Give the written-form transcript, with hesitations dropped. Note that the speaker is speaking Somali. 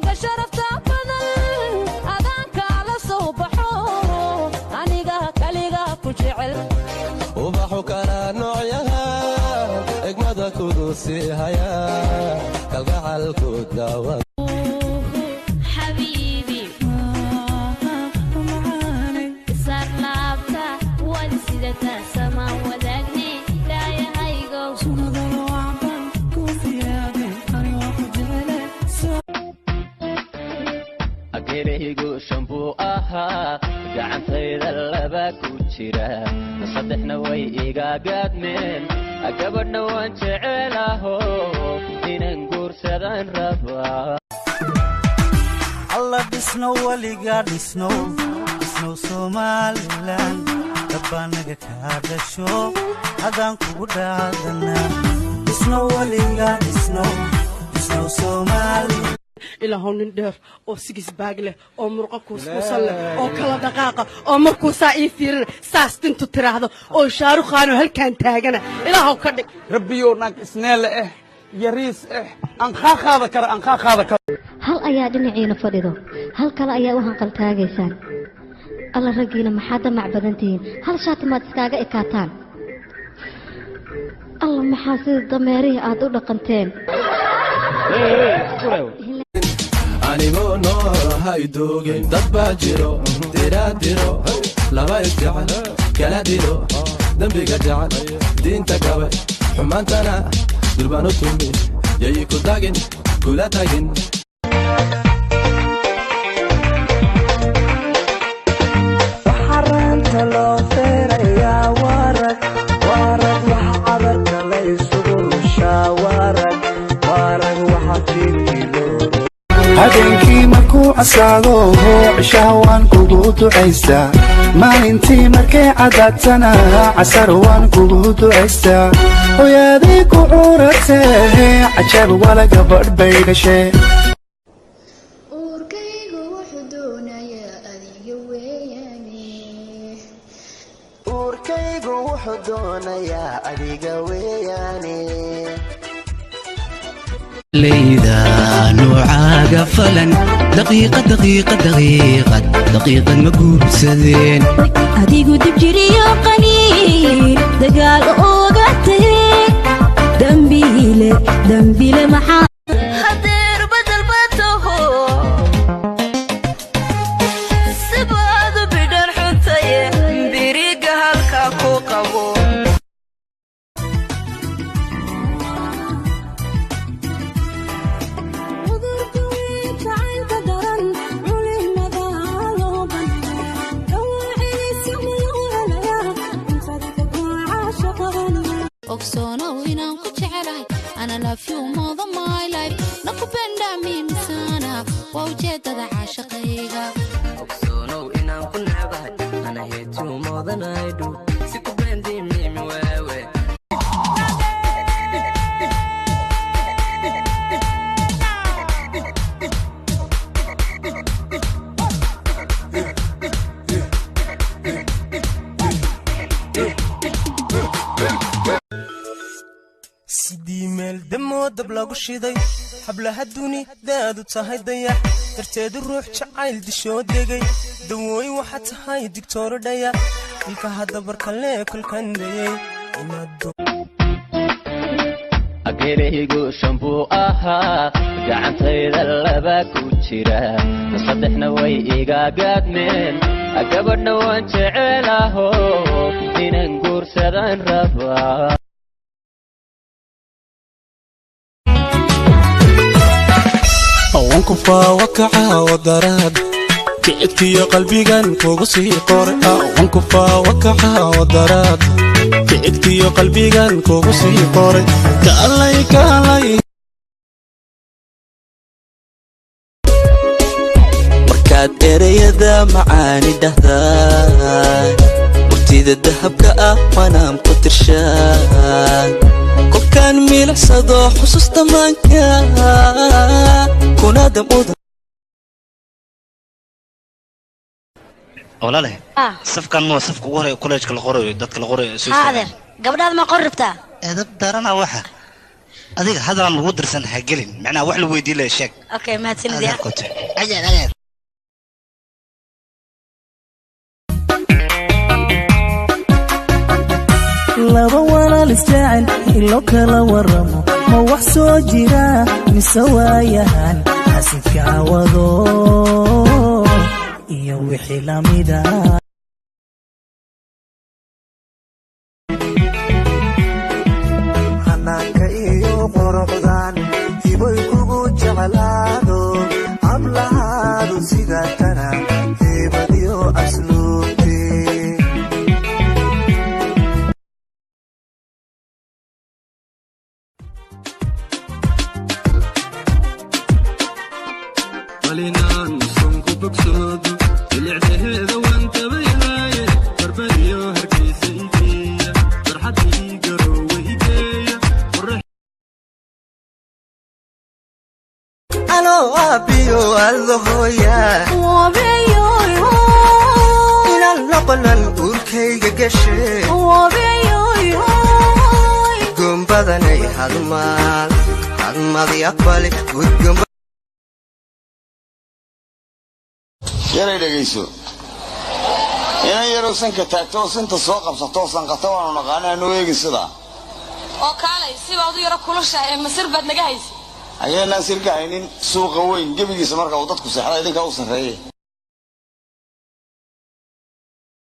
ragga sharafta badan adaanka la soo baxo aniga kaliga ku jecel ubaxu kala noocyaha egmada kugu sii haya kalgacalku daawa حبيبي سرلابتا ودسيدتا سما وداغني لا يهيغو سنضل وعبان كوفيادي أني وحجالي أكيريغو شمبو أها قعن سيد اللبا كوشيرا نصدحنا ويقا قادمين أكبرنا وانشعلاهو إننقور سدان ربا الله دسنو وليقا دسنو Somaliland dabanaga kaada show adan kugu dhaadana dhisno waliga dhisno Somaliland ila hawnin dheer oo sigis baag leh oo murqa kuuskuusan leh oo kala dhaqaaqa oo markuu saa ii fiirin saas dintu tiraahdo oo shaaruqaano halkaan taagana ilaahow ka dhig rabbiyo nag isneele yariis aan qaaqaada kara hal ayaa dhinaciina fadhido hal kale ayaa u hanqal taagaysaan alla ragiina maxaa damac badan tihiin hal shaati maad iskaaga ekaataan alla maxaa sida dameerihii aad u dhaqanteen anigoo nool hay doogeen dad baa jiro diraadiro laba isgacan kala diro dembiga jacan diinta gabay xumaantana durbaan u tumi yayi ku tagin kula tagin waxaranta loo feerayaa warag waxa cadarka la isugu rushaa warag waxa fiirkilo habeenkii markuu casaago cishaha waan kugu ducaystaa maalintii markay cadaadtana casar waan kugu ducaystaa hooyadii ku curatee cajab wala gabadh bay dhashee uurkaygu wuxuu doonayaa adiga weeyaane uurkaygu wuxuu doonayaa adiga weeyaane ليدا نوعاga falan daqiiqad maguub sadeen adigu dib jiriyo qaniin dagaal ooga tageen dambiile maxaa hadeer badal bataho sibaadu bidhar xuntaye biriga halka ku qabo ogsoonow inaan ku jecelahay ana love you more than my life nakupenda mimi sana waa ujeedada caashaqayga ogsoonow inaan ku necbahay ana hate you more than I do sikubendi mimi wewe sidii meel damoo dab lagu shiday hablaha dunidaadu tahay dayax darteedu ruux jacayl dishoo degay dawooyin waxaa tahay digtooro dhayax ilka hadda barkalee kulkandayay أكيريغو شمبو أها قعن سيد اللبا كوشيرا نصدحنا ويقا قادمين أكبرنا وانشعلاهو إننقور سدان ربا wanku faawakaca wadaraad kicibkiyo qalbigan kugu sii qore wanku faawakaca wadaraad kicibkiyo qalbigan kugu sii qore kaalay markaad ereyada macaani dhahdaa waqtida dahabka ah wanaan ku tirshaa kolkaan milicsado xusuusta maanka kunaada mudan walaalahay safkan ma safku ugu horeeya college-ka la qorayo dadka la qorayo haadeer gabadhaad ma qorribtaa edab darana waxa adiga hadal lagu dirsan ha gelin macnaa wax la weydiin la sheeg okay ma hadsanid ya ajeer laba walaal isjecel ilo kala waramo ma wax soo jira mise waayahan xasidka wado iyo wixii lamida hanaanka iyo quruxdan hibay kugu jeclaado hablahaadu sidaatana heebadiyo asluubti ولينان صنكو بكسود العدهيد وانت بيهاي بربريو هركيسيتي فرحتي قرويتي ألو أبيو الهويا وبيو إلى اللقن الأوركي قشي وبيو قم بدني هالمال يقبل وقم yaray dhageyso inay yaro sanka taagto santa soo qabsato sanqato waan naqaanaa noo eegi sida oo kaalay sibaad u yaro kulushahay ee masir baad naga haysay ayaan nasir ka haynin suuqa weyn gabigiisa marka uu dadku seexday idinka u sareeyay